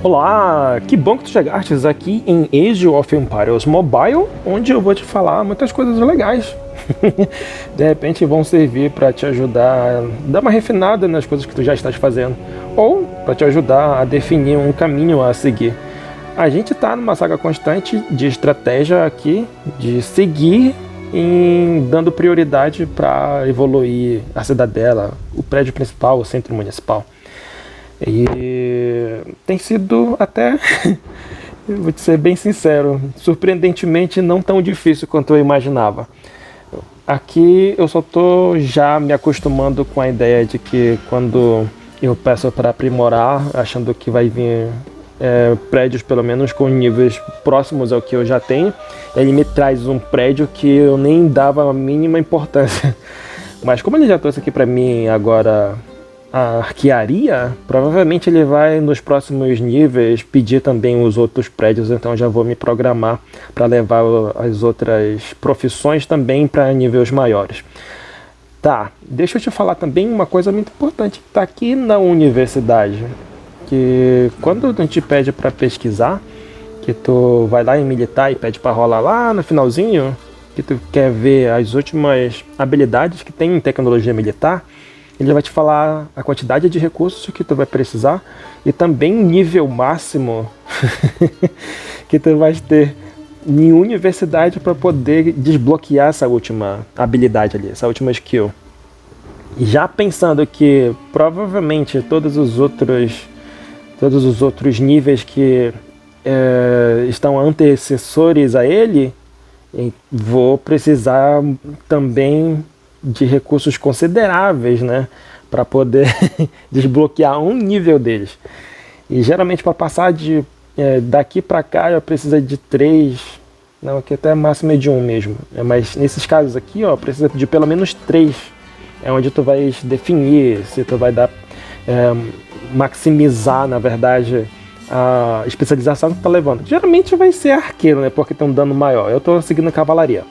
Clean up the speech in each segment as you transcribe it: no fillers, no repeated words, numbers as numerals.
Olá, que bom que tu chegaste aqui em Age of Empires Mobile, onde eu vou te falar muitas coisas legais. De repente vão servir para te ajudar a dar uma refinada nas coisas que tu já estás fazendo, ou para te ajudar a definir um caminho a seguir. A gente está numa saga constante de estratégia aqui, de seguir dando prioridade para evoluir a cidadela, o prédio principal, o centro municipal. E tem sido até, vou te ser bem sincero, surpreendentemente não tão difícil quanto eu imaginava. Aqui eu só estou já me acostumando com a ideia de que quando eu peço para aprimorar, achando que vai vir prédios pelo menos com níveis próximos ao que eu já tenho, ele me traz um prédio que eu nem dava a mínima importância. Mas como ele já trouxe aqui para mim agora a arquearia, provavelmente ele vai nos próximos níveis pedir também os outros prédios, então já vou me programar para levar as outras profissões também para níveis maiores. Tá, deixa eu te falar também uma coisa muito importante que está aqui na universidade, que quando a gente pede para pesquisar, que tu vai lá em militar e pede para rolar lá no finalzinho, que tu quer ver as últimas habilidades que tem em tecnologia militar, ele vai te falar a quantidade de recursos que tu vai precisar e também o nível máximo que tu vai ter em universidade para poder desbloquear essa última habilidade ali, essa última skill. E já pensando que provavelmente todos os outros níveis que estão antecessores a ele, vou precisar também de recursos consideráveis, né, para poder desbloquear um nível deles. E geralmente para passar daqui para cá eu preciso de 3, não, aqui até a máxima é de 1 mesmo, mas nesses casos aqui, ó, precisa de pelo menos 3, é onde tu vai definir se tu vai dar, maximizar, na verdade, a especialização que tu tá levando. Geralmente vai ser arqueiro, né, porque tem um dano maior. Eu tô seguindo cavalaria.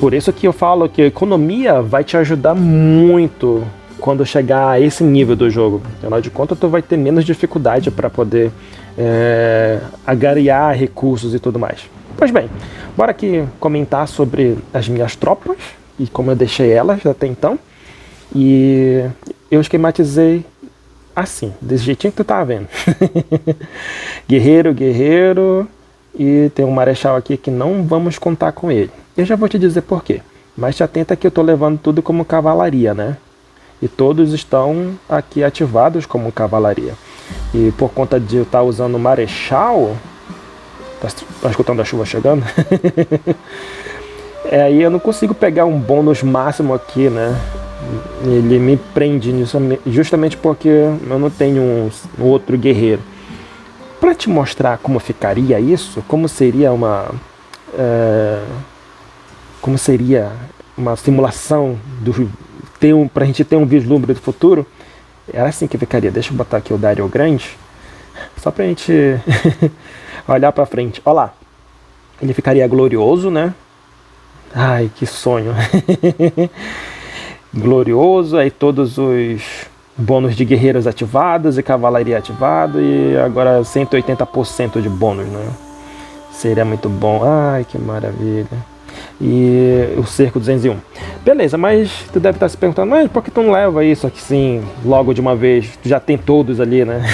Por isso que eu falo que a economia vai te ajudar muito quando chegar a esse nível do jogo. Afinal de contas, tu vai ter menos dificuldade para poder agariar recursos e tudo mais. Pois bem, bora aqui comentar sobre as minhas tropas e como eu deixei elas até então. E eu esquematizei assim, desse jeitinho que tu tá vendo. Guerreiro, e tem um marechal aqui que não vamos contar com ele. Eu já vou te dizer por quê, mas te atenta que eu tô levando tudo como cavalaria, né? E todos estão aqui ativados como cavalaria. E por conta de eu estar usando o marechal, tá escutando a chuva chegando? Aí eu não consigo pegar um bônus máximo aqui, né? Ele me prende nisso justamente porque eu não tenho um outro guerreiro. Para te mostrar como ficaria isso, como seria uma simulação para a gente ter um vislumbre do futuro, era assim que ficaria. Deixa eu botar aqui o Dario Grande, só para a gente olhar para frente. Olha lá, ele ficaria glorioso, né? Ai, que sonho! Glorioso, aí todos os bônus de guerreiros ativados e cavalaria ativado, e agora 180% de bônus, né? Seria muito bom. Ai, que maravilha. E o cerco 201. Beleza, mas tu deve estar se perguntando, mas por que tu não leva isso aqui sim, logo de uma vez? Tu já tem todos ali, né?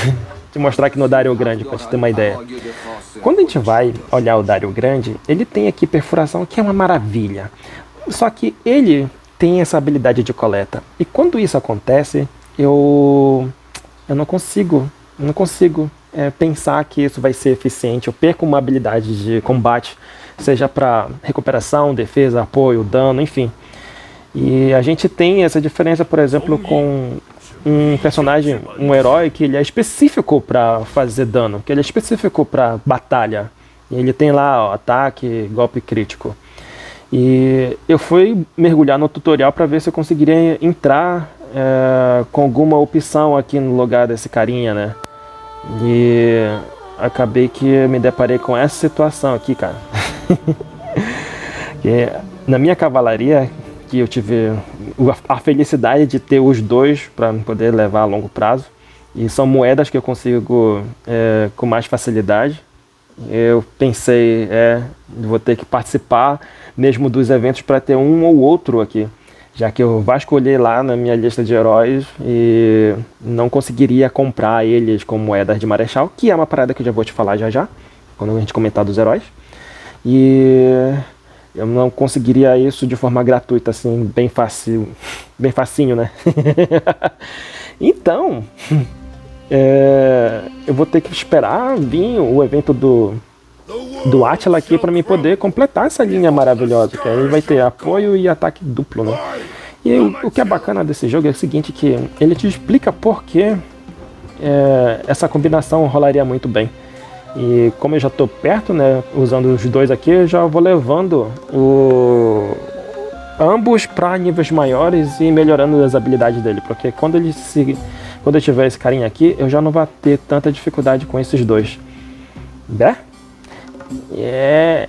Te mostrar aqui no Dario Grande, para te ter uma ideia. Quando a gente vai olhar o Dario Grande, ele tem aqui perfuração, que é uma maravilha. Só que ele tem essa habilidade de coleta. E quando isso acontece, eu não consigo pensar que isso vai ser eficiente. Eu perco uma habilidade de combate, seja para recuperação, defesa, apoio, dano, enfim. E a gente tem essa diferença, por exemplo, com um personagem, um herói que ele é específico para fazer dano, que ele é específico para batalha. E ele tem lá, ó, ataque, golpe crítico. E eu fui mergulhar no tutorial para ver se eu conseguiria entrar com alguma opção aqui no lugar desse carinha, né? E acabei que me deparei com essa situação aqui, cara. Que na minha cavalaria, que eu tive a felicidade de ter os dois para poder levar a longo prazo, E são moedas que eu consigo com mais facilidade. Eu pensei, vou ter que participar mesmo dos eventos para ter um ou outro aqui, já que eu vasculhei lá na minha lista de heróis e não conseguiria comprar eles com moedas de Marechal, que é uma parada que eu já vou te falar já já, quando a gente comentar dos heróis. E eu não conseguiria isso de forma gratuita, assim, bem fácil, bem facinho, né? Então, eu vou ter que esperar vir o evento do Átila aqui para mim poder completar essa linha maravilhosa, que aí vai ter apoio e ataque duplo, né? E o que é bacana desse jogo é o seguinte, que ele te explica por que essa combinação rolaria muito bem. E como eu já estou perto, né, usando os dois aqui, eu já vou levando ambos para níveis maiores e melhorando as habilidades dele, porque quando eu tiver esse carinha aqui, eu já não vou ter tanta dificuldade com esses dois, né? É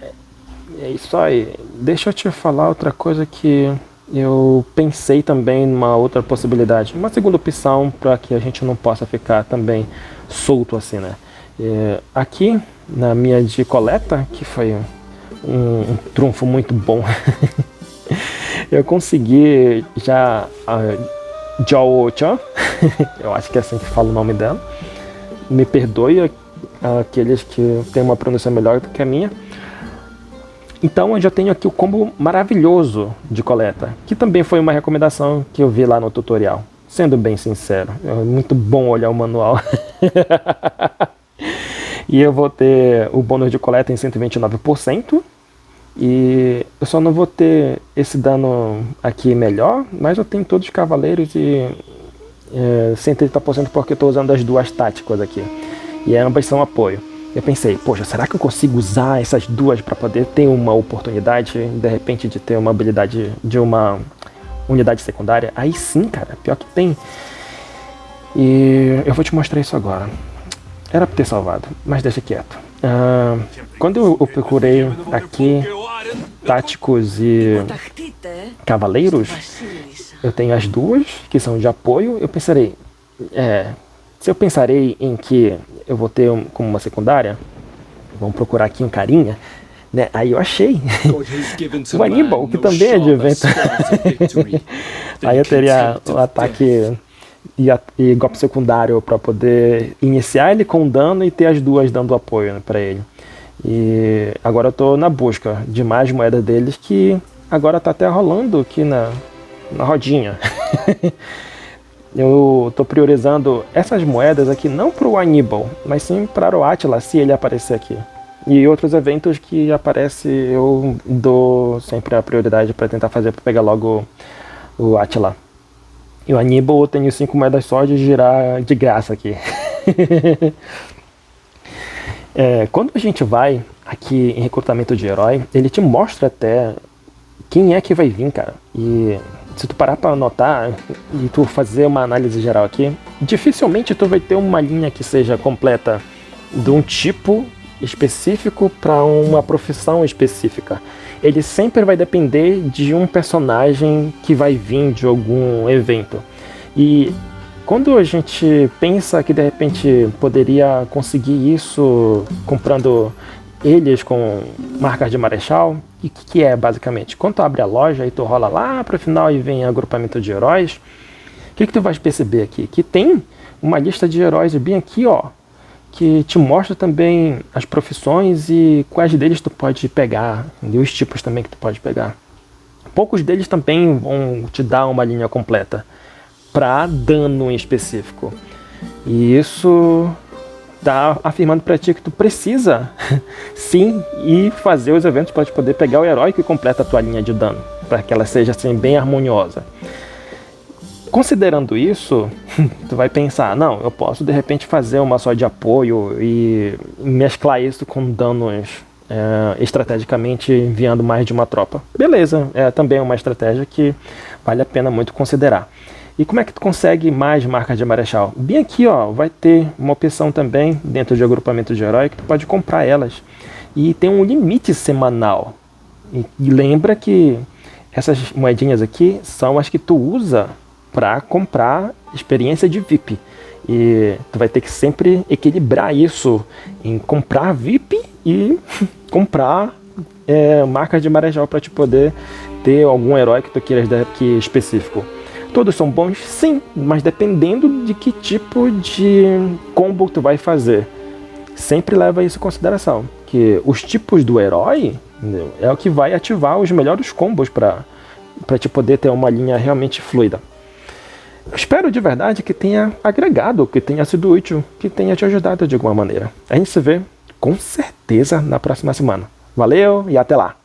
isso aí. Deixa eu te falar outra coisa que eu pensei também numa outra possibilidade, uma segunda opção para que a gente não possa ficar também solto assim, né? Aqui na minha de coleta, que foi um trunfo muito bom, eu consegui já a Zhao-Chan, eu acho que é assim que fala o nome dela, me perdoe aqueles que têm uma pronúncia melhor do que a minha. Então eu já tenho aqui o combo maravilhoso de coleta, que também foi uma recomendação que eu vi lá no tutorial. Sendo bem sincero, é muito bom olhar o manual. E eu vou ter o bônus de coleta em 129%. E eu só não vou ter esse dano aqui melhor, mas eu tenho todos os cavaleiros e 130% porque eu estou usando as duas táticas aqui. E ambas são apoio. Eu pensei, poxa, será que eu consigo usar essas duas para poder ter uma oportunidade, de repente, de ter uma habilidade de uma unidade secundária? Aí sim, cara, pior que tem. E eu vou te mostrar isso agora. Era pra ter salvado, mas deixa quieto. Quando eu procurei aqui táticos e cavaleiros, eu tenho as duas que são de apoio. Eu pensarei, se eu pensarei em que eu vou ter como uma secundária, vamos procurar aqui um carinha, né? Aí eu achei o Aníbal, que também é de evento. Aí eu teria o ataque e golpe secundário para poder iniciar ele com dano e ter as duas dando apoio, né, para ele. E agora eu tô na busca de mais moedas deles, que agora tá até rolando aqui na rodinha. Eu tô priorizando essas moedas aqui não para o Aníbal, mas sim para o Átila, se ele aparecer aqui. E outros eventos que aparece, eu dou sempre a prioridade para tentar fazer, para pegar logo o Átila. E o Aníbal eu tenho 5 moedas só de girar de graça aqui. Quando a gente vai aqui em recrutamento de herói, ele te mostra até quem é que vai vir, cara. E se tu parar para anotar e tu fazer uma análise geral aqui, dificilmente tu vai ter uma linha que seja completa de um tipo específico para uma profissão específica. Ele sempre vai depender de um personagem que vai vir de algum evento. E quando a gente pensa que de repente poderia conseguir isso comprando eles com marcas de Marechal, e o que é basicamente? Quando tu abre a loja e tu rola lá para o final e vem agrupamento de heróis, o que tu vai perceber aqui? Que tem uma lista de heróis bem aqui, ó, que te mostra também as profissões e quais deles tu pode pegar, e os tipos também que tu pode pegar. Poucos deles também vão te dar uma linha completa para dano em específico. E isso tá afirmando para ti que tu precisa sim ir fazer os eventos para te poder pegar o herói que completa a tua linha de dano, para que ela seja assim bem harmoniosa. Considerando isso, tu vai pensar, não, eu posso de repente fazer uma só de apoio e mesclar isso com danos estrategicamente enviando mais de uma tropa. Beleza, é também uma estratégia que vale a pena muito considerar. E como é que tu consegue mais marcas de Marechal? Bem aqui, ó, vai ter uma opção também dentro de agrupamento de herói que tu pode comprar elas. E tem um limite semanal. E lembra que essas moedinhas aqui são as que tu usa para comprar experiência de VIP. E tu vai ter que sempre equilibrar isso em comprar VIP e comprar marcas de marejal para te poder ter algum herói que tu queiras dar aqui específico. Todos são bons, sim, mas dependendo de que tipo de combo tu vai fazer. Sempre leva isso em consideração, que os tipos do herói, entendeu, é o que vai ativar os melhores combos para te poder ter uma linha realmente fluida. Espero de verdade que tenha agregado, que tenha sido útil, que tenha te ajudado de alguma maneira. A gente se vê com certeza na próxima semana. Valeu e até lá!